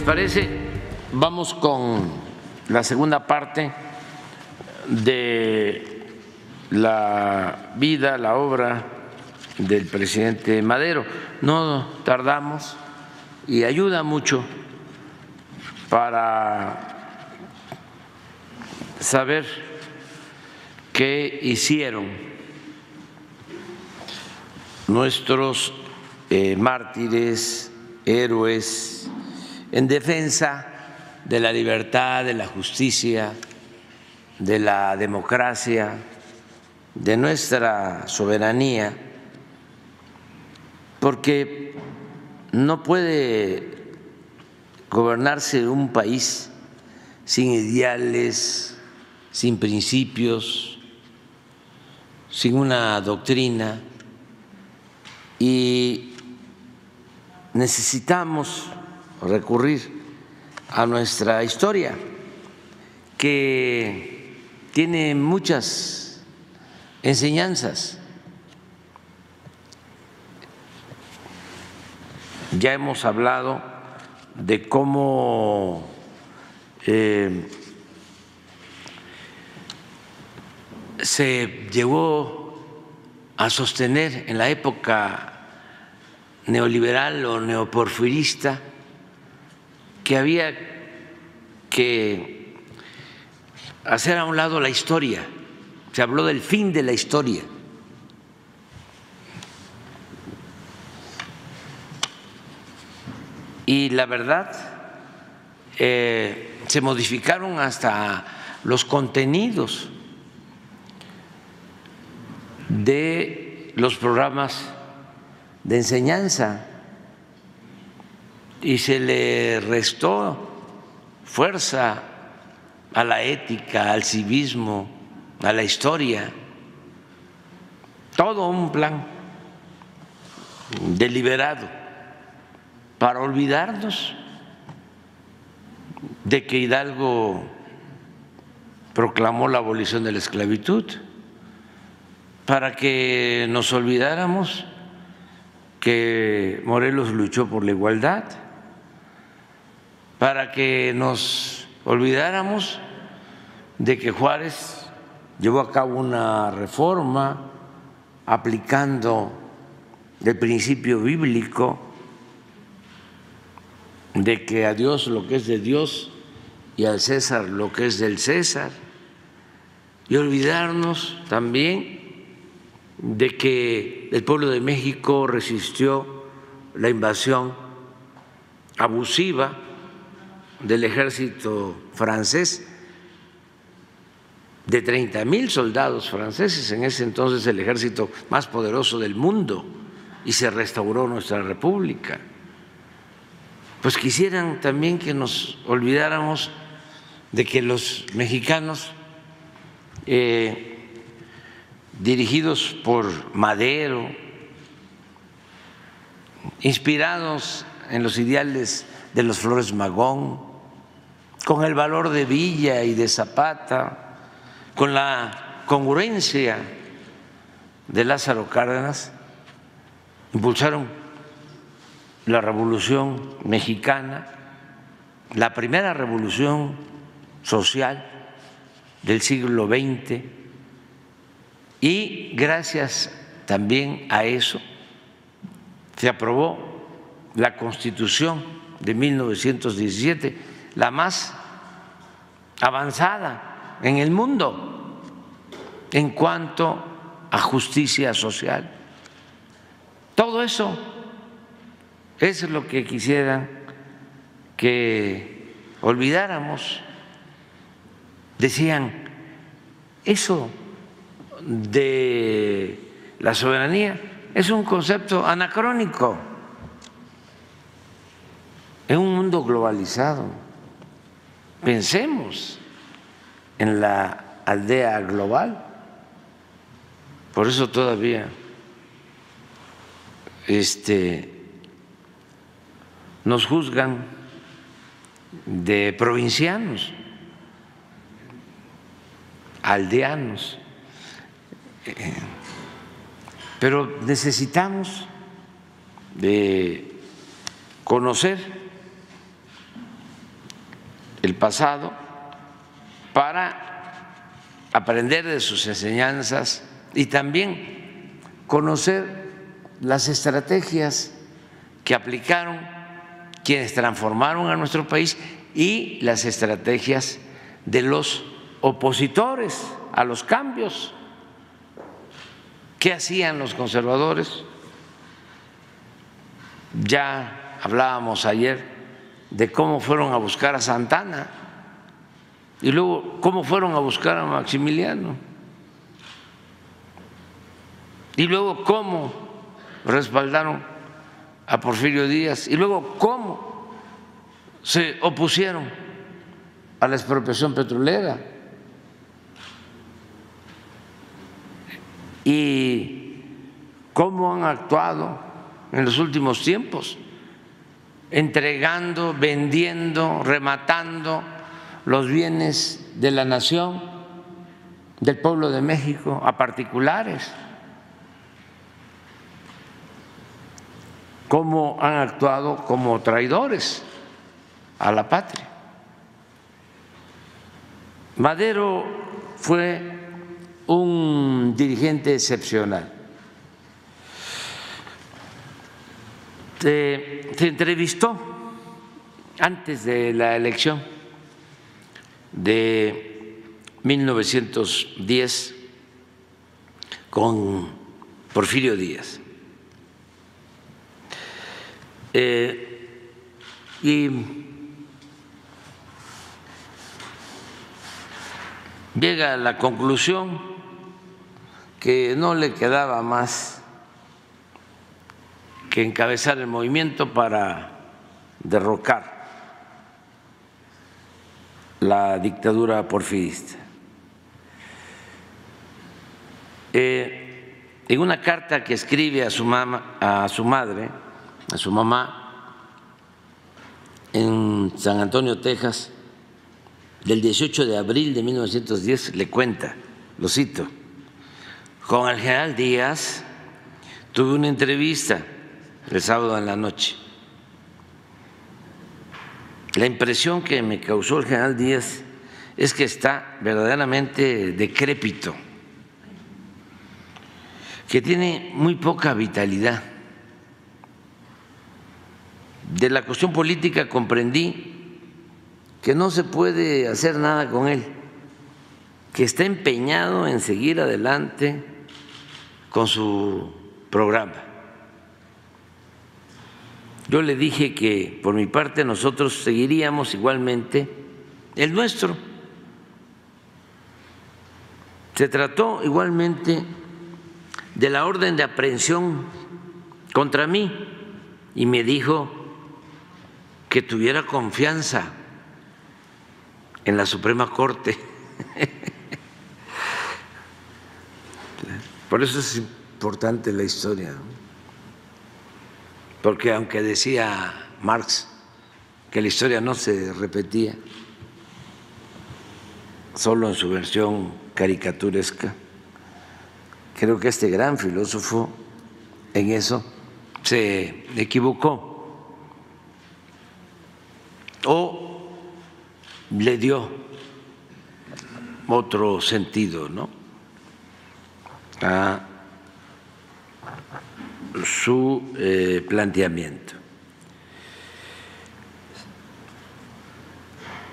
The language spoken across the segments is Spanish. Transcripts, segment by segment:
parece, vamos con la segunda parte de la vida, la obra del presidente Madero. No tardamos y ayuda mucho para saber qué hicieron nuestros mártires, héroes, en defensa de la libertad, de la justicia, de la democracia, de nuestra soberanía, porque no puede gobernarse un país sin ideales, sin principios, sin una doctrina, y necesitamos recurrir a nuestra historia, que tiene muchas enseñanzas. Ya hemos hablado de cómo se llegó a sostener en la época neoliberal o neoporfirista que había que hacer a un lado la historia. Se habló del fin de la historia. Y la verdad, se modificaron hasta los contenidos de los programas de enseñanza y se le restó fuerza a la ética, al civismo, a la historia, todo un plan deliberado para olvidarnos de que Hidalgo proclamó la abolición de la esclavitud, para que nos olvidáramos que Morelos luchó por la igualdad, para que nos olvidáramos de que Juárez llevó a cabo una reforma aplicando el principio bíblico de que a Dios lo que es de Dios y al César lo que es del César, y olvidarnos también de que el pueblo de México resistió la invasión abusiva del ejército francés, de 30,000 soldados franceses, en ese entonces el ejército más poderoso del mundo, y se restauró nuestra república. Pues quisieran también que nos olvidáramos de que los mexicanos, dirigidos por Madero, inspirados en los ideales de los Flores Magón, con el valor de Villa y de Zapata, con la congruencia de Lázaro Cárdenas, impulsaron la Revolución Mexicana, la primera revolución social del siglo XX, y gracias también a eso se aprobó la Constitución de 1917, la más avanzada en el mundo en cuanto a justicia social. Todo eso es lo que quisieran que olvidáramos. Decían, eso de la soberanía es un concepto anacrónico en un mundo globalizado. Pensemos en la aldea global. Por eso todavía nos juzgan de provincianos, aldeanos, pero necesitamos de conocer el pasado para aprender de sus enseñanzas y también conocer las estrategias que aplicaron quienes transformaron a nuestro país y las estrategias de los opositores a los cambios. ¿Qué hacían los conservadores? Ya hablábamos ayer de cómo fueron a buscar a Santana y luego cómo fueron a buscar a Maximiliano y luego cómo respaldaron a Porfirio Díaz y luego cómo se opusieron a la expropiación petrolera y cómo han actuado en los últimos tiempos, entregando, vendiendo, rematando los bienes de la nación, del pueblo de México, a particulares. Cómo han actuado como traidores a la patria. Madero fue un dirigente excepcional. Se entrevistó antes de la elección de 1910 con Porfirio Díaz. Y llega a la conclusión que no le quedaba más que encabezar el movimiento para derrocar la dictadura porfirista. En una carta que escribe a su madre, a su mamá, en San Antonio, Texas, del 18 de abril de 1910, le cuenta, lo cito: con el general Díaz tuve una entrevista el sábado en la noche. La impresión que me causó el general Díaz es que está verdaderamente decrépito, que tiene muy poca vitalidad. De la cuestión política comprendí que no se puede hacer nada con él, que está empeñado en seguir adelante con su programa. Yo le dije que por mi parte nosotros seguiríamos igualmente el nuestro. Se trató igualmente de la orden de aprehensión contra mí y me dijo que tuviera confianza en la Suprema Corte. Por eso es importante la historia, porque aunque decía Marx que la historia no se repetía, solo en su versión caricaturesca, creo que este gran filósofo en eso se equivocó o le dio otro sentido, ¿no?, a su planteamiento.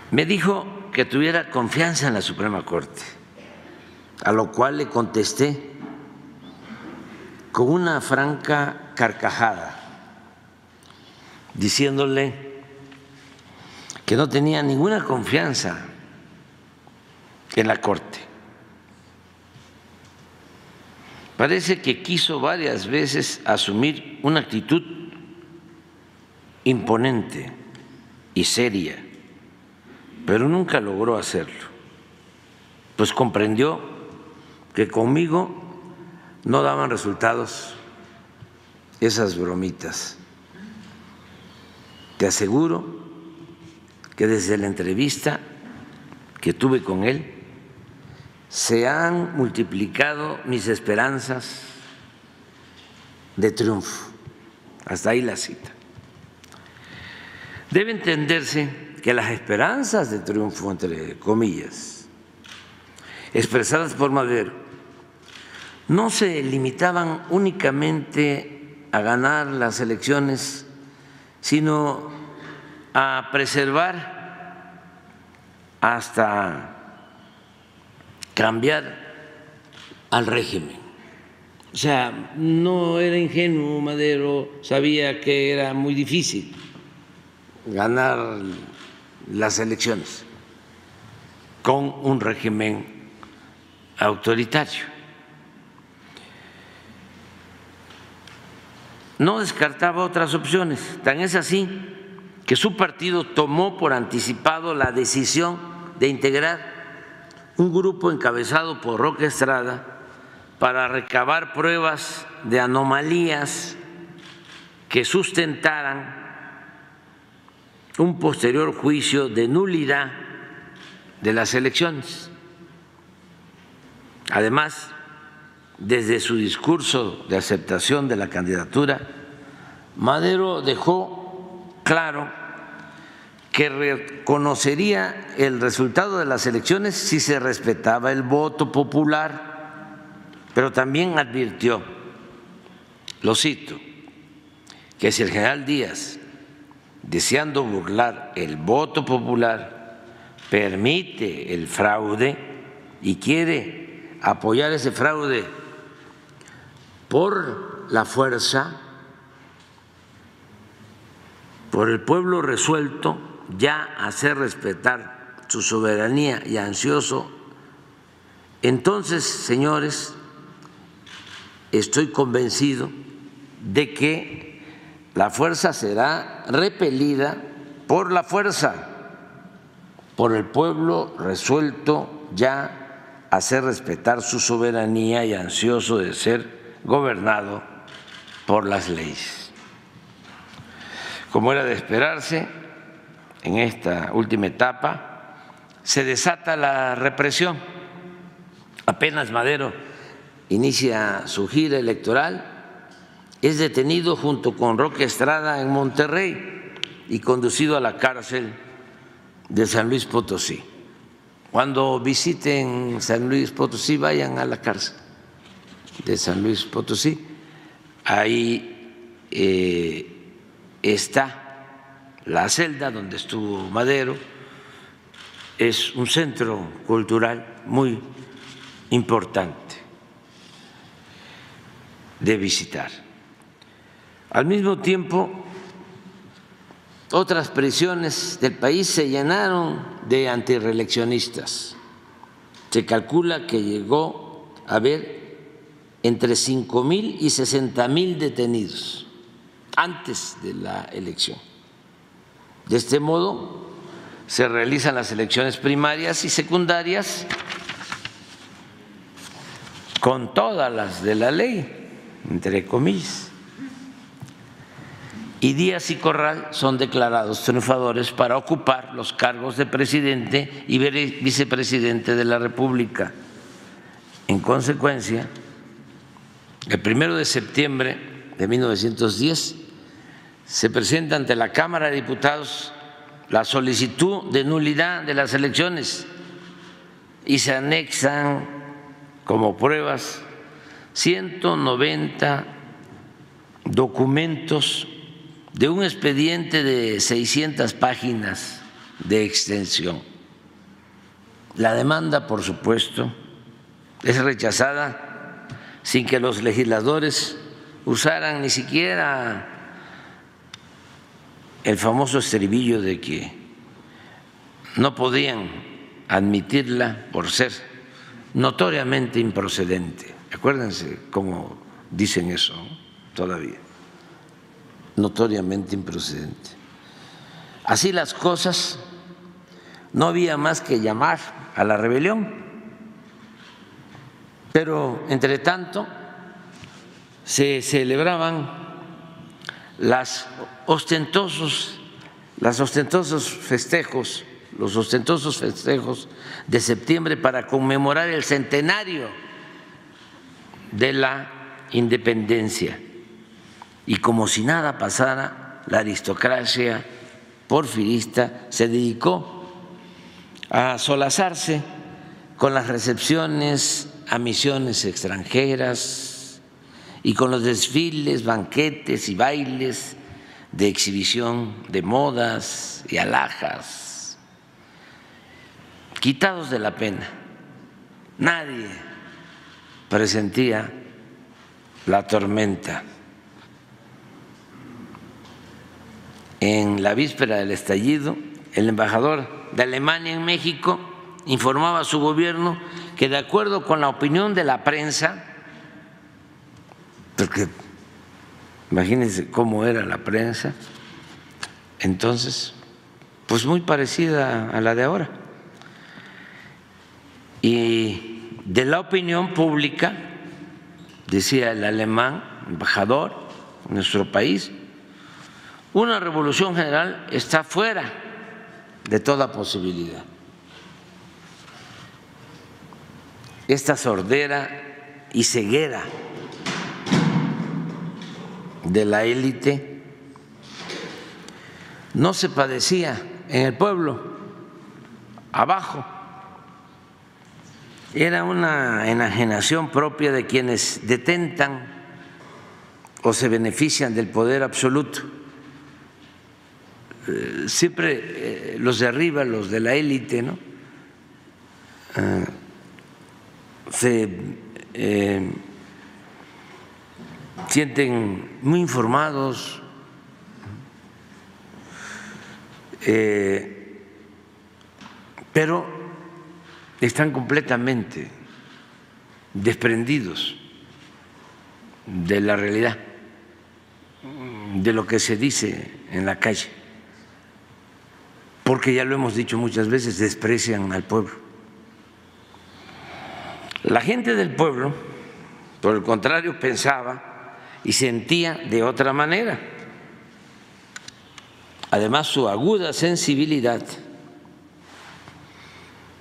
Me dijo que tuviera confianza en la Suprema Corte, a lo cual le contesté con una franca carcajada, diciéndole que no tenía ninguna confianza en la Corte. Parece que quiso varias veces asumir una actitud imponente y seria, pero nunca logró hacerlo, pues comprendió que conmigo no daban resultados esas bromitas. Te aseguro que desde la entrevista que tuve con él se han multiplicado mis esperanzas de triunfo. Hasta ahí la cita. Debe entenderse que las esperanzas de triunfo, entre comillas, expresadas por Madero, no se limitaban únicamente a ganar las elecciones, sino a preservar hasta cambiar al régimen. O sea, no era ingenuo Madero, sabía que era muy difícil ganar las elecciones con un régimen autoritario. No descartaba otras opciones, tan es así que su partido tomó por anticipado la decisión de integrar un grupo encabezado por Roque Estrada para recabar pruebas de anomalías que sustentaran un posterior juicio de nulidad de las elecciones. Además, desde su discurso de aceptación de la candidatura, Madero dejó claro que reconocería el resultado de las elecciones si se respetaba el voto popular, pero también advirtió, lo cito, que si el general Díaz, deseando burlar el voto popular, permite el fraude y quiere apoyar ese fraude por la fuerza, por el pueblo resuelto ya a hacer respetar su soberanía y ansioso, entonces, señores, estoy convencido de que la fuerza será repelida por la fuerza, por el pueblo resuelto ya a hacer respetar su soberanía y ansioso de ser gobernado por las leyes. Como era de esperarse, en esta última etapa se desata la represión. Apenas Madero inicia su gira electoral, es detenido junto con Roque Estrada en Monterrey y conducido a la cárcel de San Luis Potosí. Cuando visiten San Luis Potosí, vayan a la cárcel de San Luis Potosí. Ahí está la celda donde estuvo Madero. Es un centro cultural muy importante de visitar. Al mismo tiempo, otras prisiones del país se llenaron de antirreeleccionistas. Se calcula que llegó a haber entre 5,000 y 60,000 detenidos antes de la elección. De este modo, se realizan las elecciones primarias y secundarias con todas las de la ley, entre comillas. Y Díaz y Corral son declarados triunfadores para ocupar los cargos de presidente y vicepresidente de la República. En consecuencia, el 1 de septiembre de 1910 se presenta ante la Cámara de Diputados la solicitud de nulidad de las elecciones y se anexan como pruebas 190 documentos de un expediente de 600 páginas de extensión. La demanda, por supuesto, es rechazada sin que los legisladores usaran ni siquiera el famoso estribillo de que no podían admitirla por ser notoriamente improcedente. Acuérdense cómo dicen eso todavía. Notoriamente improcedente. Así las cosas, no había más que llamar a la rebelión, pero entre tanto se celebraban los ostentosos festejos de septiembre para conmemorar el centenario de la independencia. Y como si nada pasara, la aristocracia porfirista se dedicó a solazarse con las recepciones a misiones extranjeras y con los desfiles, banquetes y bailes de exhibición de modas y alhajas, quitados de la pena. Nadie presentía la tormenta. En la víspera del estallido, el embajador de Alemania en México informaba a su gobierno que, de acuerdo con la opinión de la prensa, porque imagínense cómo era la prensa entonces, pues muy parecida a la de ahora, y de la opinión pública, decía el alemán embajador en nuestro país, una revolución general está fuera de toda posibilidad. Esta sordera y ceguera de la élite no se padecía en el pueblo, abajo. Era una enajenación propia de quienes detentan o se benefician del poder absoluto. Siempre los de arriba, los de la élite, ¿no? Se sienten muy informados, pero están completamente desprendidos de la realidad, de lo que se dice en la calle, porque ya lo hemos dicho muchas veces, desprecian al pueblo. La gente del pueblo, por el contrario, pensaba y sentía de otra manera. Además, su aguda sensibilidad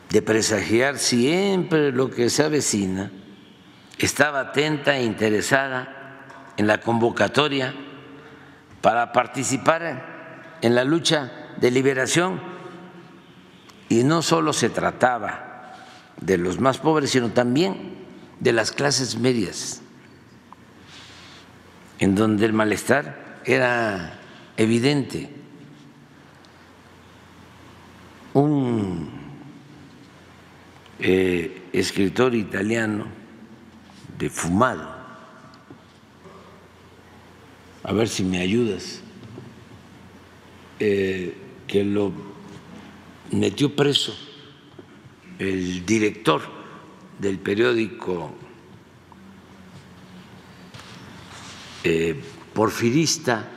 de presagiar siempre lo que se avecina, estaba atenta e interesada en la convocatoria para participar en la lucha de liberación. Y no solo se trataba de los más pobres, sino también de las clases medias, en donde el malestar era evidente. Un escritor italiano de Fumado, a ver si me ayudas, que lo metió preso el director del periódico porfirista,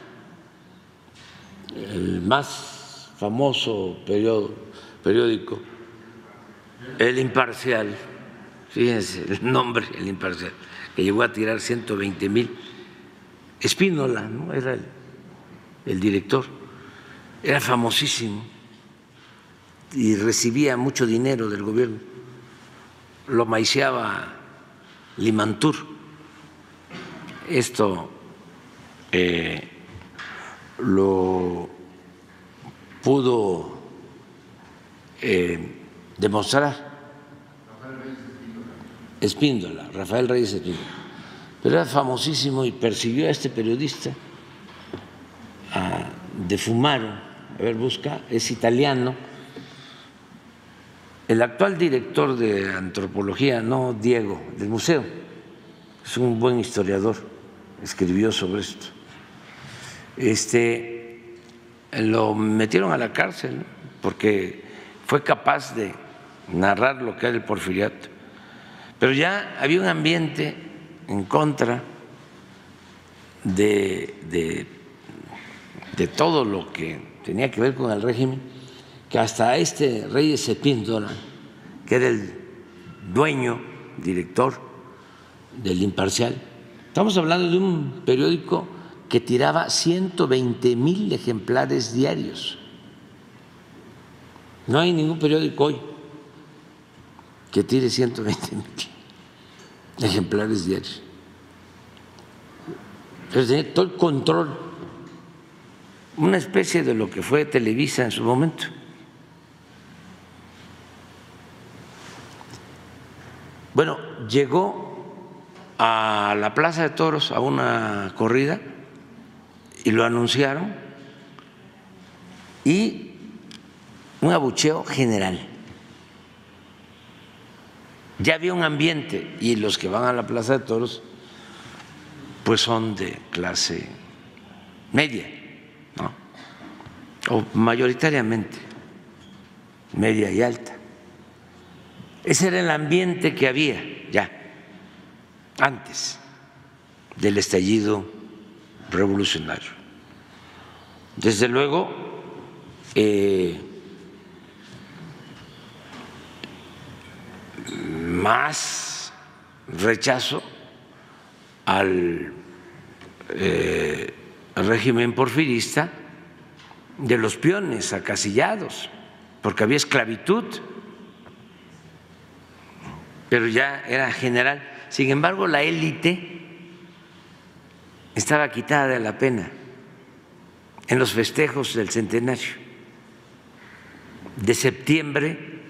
el más famoso periódico, El Imparcial, fíjense el nombre, El Imparcial, que llegó a tirar 120,000. Espínola, ¿no? Era el director, era famosísimo y recibía mucho dinero del gobierno, lo maiciaba Limantur. Esto lo pudo demostrar Espíndola, Rafael Reyes Espíndola, pero era famosísimo y persiguió a este periodista de Fumaro. A ver, busca, es italiano. El actual director de antropología, no Diego, del museo, es un buen historiador, escribió sobre esto. Lo metieron a la cárcel, ¿no? Porque fue capaz de narrar lo que era el porfiriato, pero ya había un ambiente en contra de todo lo que tenía que ver con el régimen, que hasta este Reyes Espíndola, que era el dueño, director del Imparcial, estamos hablando de un periódico que tiraba 120,000 ejemplares diarios. No hay ningún periódico hoy que tire 120,000 ejemplares diarios. Entonces tenía todo el control una especie de lo que fue Televisa en su momento. Bueno, llegó a la Plaza de Toros a una corrida y lo anunciaron y un abucheo general. Ya había un ambiente y los que van a la Plaza de Toros pues son de clase media, ¿no? O mayoritariamente media y alta. Ese era el ambiente que había ya antes del estallido revolucionario. Desde luego, más rechazo al régimen porfirista de los peones acasillados, porque había esclavitud, pero ya era general. Sin embargo, la élite estaba quitada de la pena en los festejos del centenario de septiembre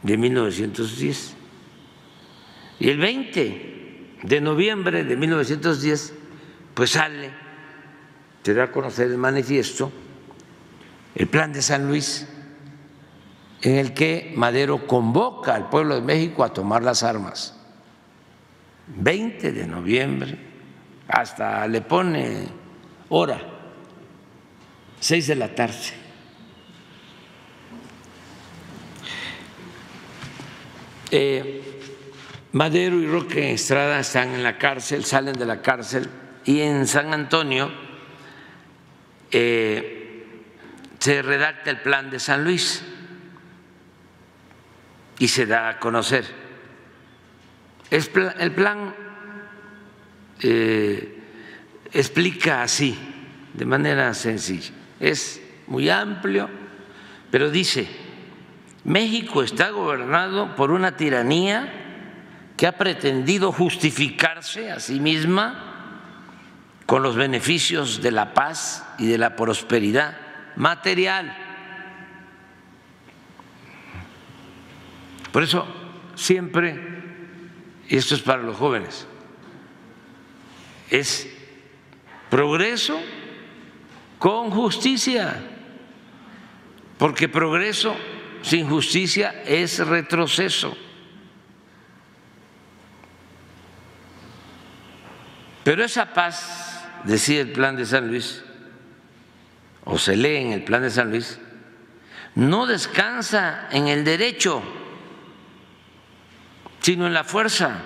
de 1910. Y el 20 de noviembre de 1910, pues se da a conocer el manifiesto, el Plan de San Luis, en el que Madero convoca al pueblo de México a tomar las armas. 20 de noviembre, hasta le pone hora, 6 de la tarde. Madero y Roque Estrada están en la cárcel, salen de la cárcel, y en San Antonio se redacta el Plan de San Luis y se da a conocer. El plan explica así, de manera sencilla, es muy amplio, pero dice: México está gobernado por una tiranía que ha pretendido justificarse a sí misma con los beneficios de la paz y de la prosperidad material. Por eso siempre, y esto es para los jóvenes, es progreso con justicia, porque progreso sin justicia es retroceso. Pero esa paz, decía el Plan de San Luis, o se lee en el Plan de San Luis, no descansa en el derecho, sino en la fuerza.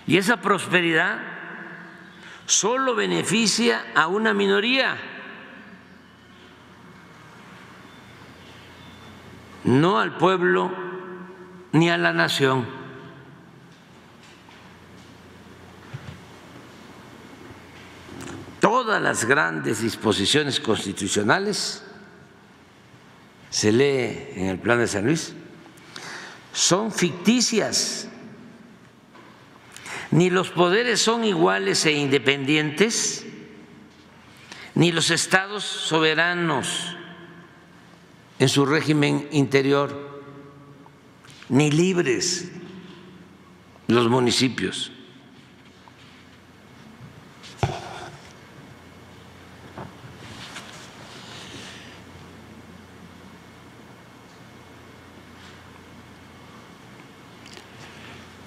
Y esa prosperidad solo beneficia a una minoría, no al pueblo ni a la nación. Todas las grandes disposiciones constitucionales, se lee en el Plan de San Luis, son ficticias. Ni los poderes son iguales e independientes, ni los estados soberanos en su régimen interior, ni libres los municipios.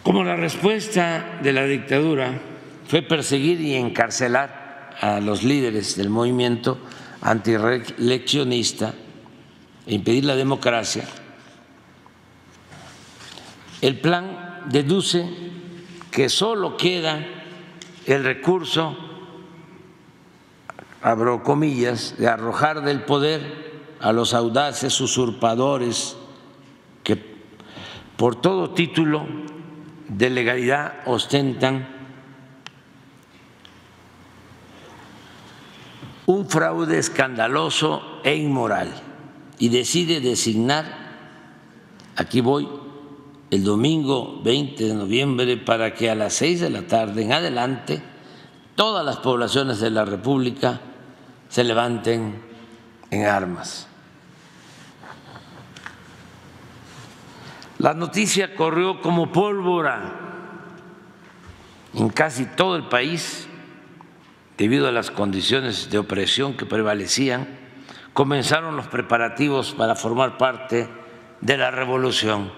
Como la respuesta de la dictadura fue perseguir y encarcelar a los líderes del movimiento antireeleccionista e impedir la democracia, el plan deduce que solo queda el recurso, abro comillas, de arrojar del poder a los audaces usurpadores que por todo título de legalidad ostentan un fraude escandaloso e inmoral, y decide designar, aquí voy, el domingo 20 de noviembre para que a las 6 de la tarde en adelante todas las poblaciones de la República se levanten en armas. La noticia corrió como pólvora en casi todo el país debido a las condiciones de opresión que prevalecían. Comenzaron los preparativos para formar parte de la revolución.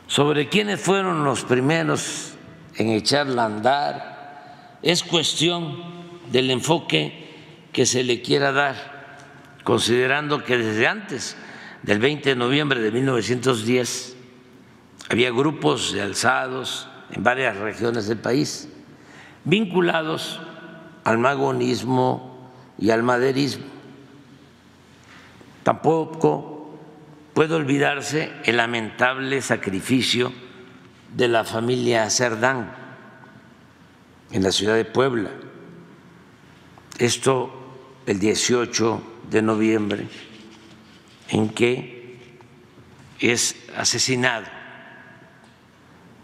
Sobre quiénes fueron los primeros en echarla a andar es cuestión del enfoque que se le quiera dar, considerando que desde antes del 20 de noviembre de 1910 había grupos de alzados en varias regiones del país vinculados al magonismo y al maderismo. Tampoco puede olvidarse el lamentable sacrificio de la familia Cerdán en la ciudad de Puebla. Esto el 18 de noviembre, en que es asesinado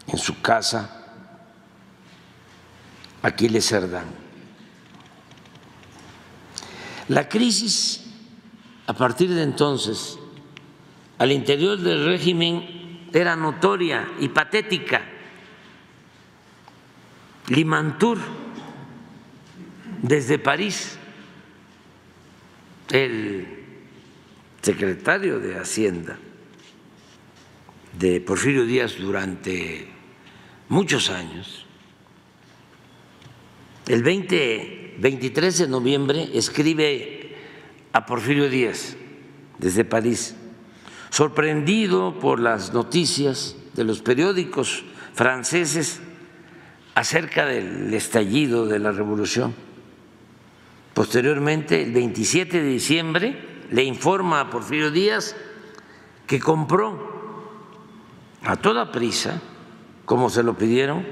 en su casa Aquiles Cerdán. La crisis, a partir de entonces, al interior del régimen era notoria y patética. Limantur, desde París, el secretario de Hacienda de Porfirio Díaz durante muchos años, el 23 de noviembre escribe a Porfirio Díaz desde París: sorprendido por las noticias de los periódicos franceses acerca del estallido de la revolución. Posteriormente, el 27 de diciembre, le informa a Porfirio Díaz que compró a toda prisa, como se lo pidieron,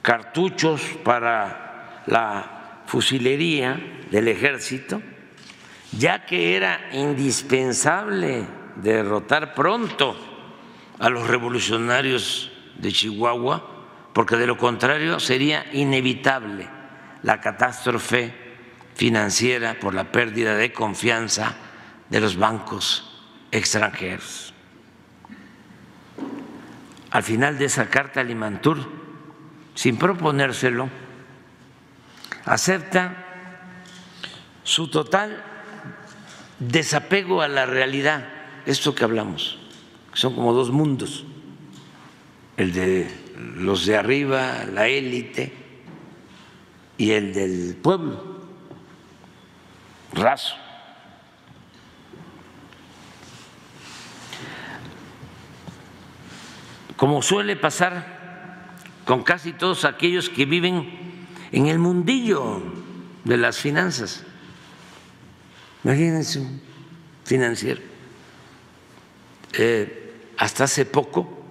cartuchos para la fusilería del ejército, ya que era indispensable derrotar pronto a los revolucionarios de Chihuahua, porque de lo contrario sería inevitable la catástrofe financiera por la pérdida de confianza de los bancos extranjeros. Al final de esa carta, Limantur, sin proponérselo, acepta su total desapego a la realidad. Esto que hablamos, son como dos mundos: el de los de arriba, la élite, y el del pueblo raso. Como suele pasar con casi todos aquellos que viven en el mundillo de las finanzas. Imagínense un financiero. Hasta hace poco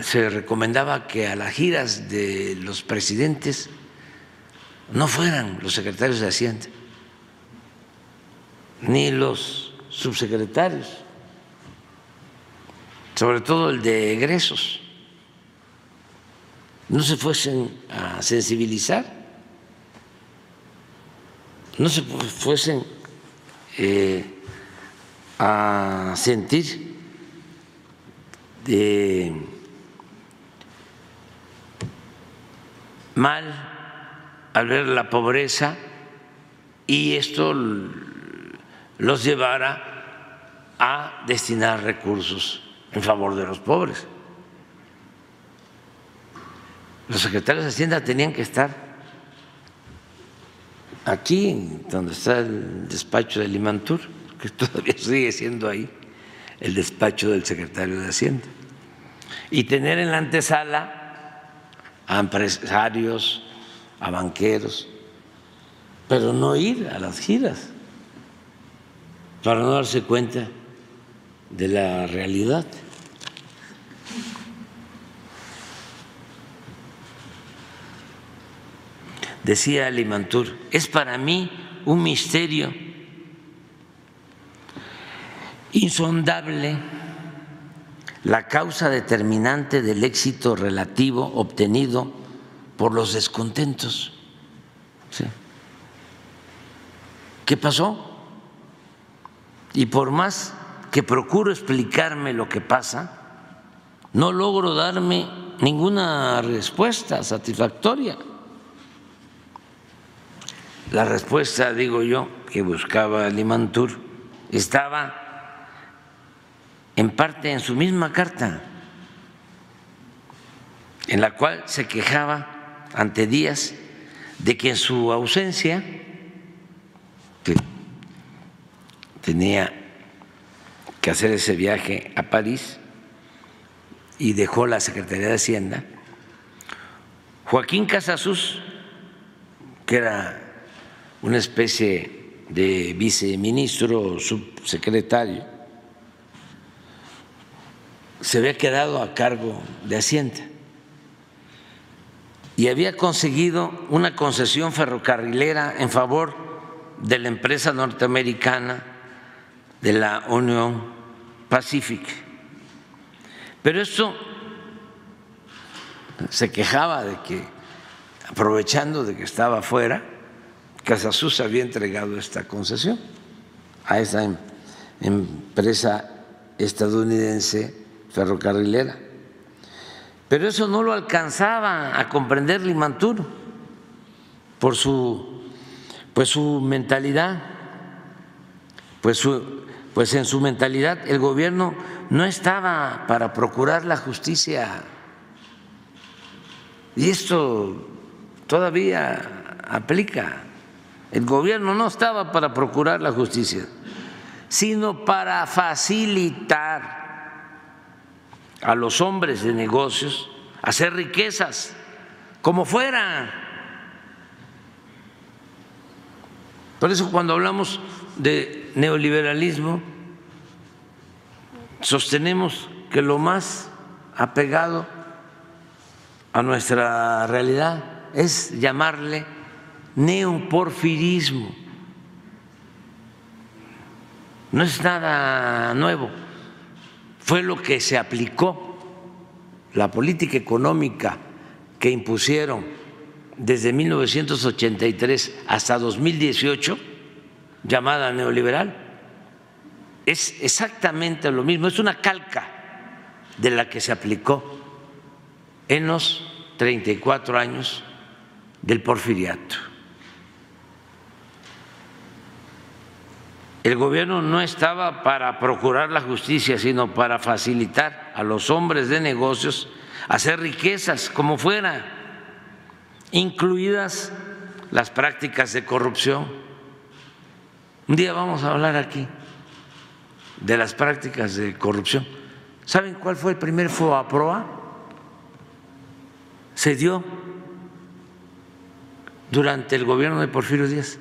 se recomendaba que a las giras de los presidentes no fueran los secretarios de Hacienda ni los subsecretarios, sobre todo el de egresos, no se fuesen a sensibilizar, no se fuesen a sentir mal al ver la pobreza, y esto los llevara a destinar recursos en favor de los pobres. Los secretarios de Hacienda tenían que estar aquí, donde está el despacho de Limantur, que todavía sigue siendo ahí el despacho del secretario de Hacienda, y tener en la antesala a empresarios, a banqueros, pero no ir a las giras para no darse cuenta de la realidad. Decía Limantur: es para mí un misterio insondable la causa determinante del éxito relativo obtenido por los descontentos. ¿sí? ¿Qué pasó? Y por más que procuro explicarme lo que pasa, no logro darme ninguna respuesta satisfactoria. La respuesta, digo yo, que buscaba Limantur estaba en parte en su misma carta, en la cual se quejaba ante Díaz de que en su ausencia, que tenía que hacer ese viaje a París y dejó la Secretaría de Hacienda, Joaquín Casasus, que era una especie de viceministro o subsecretario, se había quedado a cargo de Hacienda y había conseguido una concesión ferrocarrilera en favor de la empresa norteamericana de la Union Pacific. Pero esto se quejaba de que, aprovechando de que estaba fuera, Casasus había entregado esta concesión a esa empresa estadounidense ferrocarrilera. Pero eso no lo alcanzaba a comprender Limantur por su mentalidad. Pues en su mentalidad el gobierno no estaba para procurar la justicia. Y esto todavía aplica. El gobierno no estaba para procurar la justicia, sino para facilitar a los hombres de negocios hacer riquezas como fuera. Por eso cuando hablamos de neoliberalismo sostenemos que lo más apegado a nuestra realidad es llamarle neoporfirismo. No es nada nuevo, fue lo que se aplicó, la política económica que impusieron desde 1983 hasta 2018, llamada neoliberal, es exactamente lo mismo, es una calca de la que se aplicó en los 34 años del porfiriato. El gobierno no estaba para procurar la justicia, sino para facilitar a los hombres de negocios hacer riquezas como fuera, incluidas las prácticas de corrupción. Un día vamos a hablar aquí de las prácticas de corrupción. ¿Saben cuál fue el primer FOAPROA? Se dio durante el gobierno de Porfirio Díaz.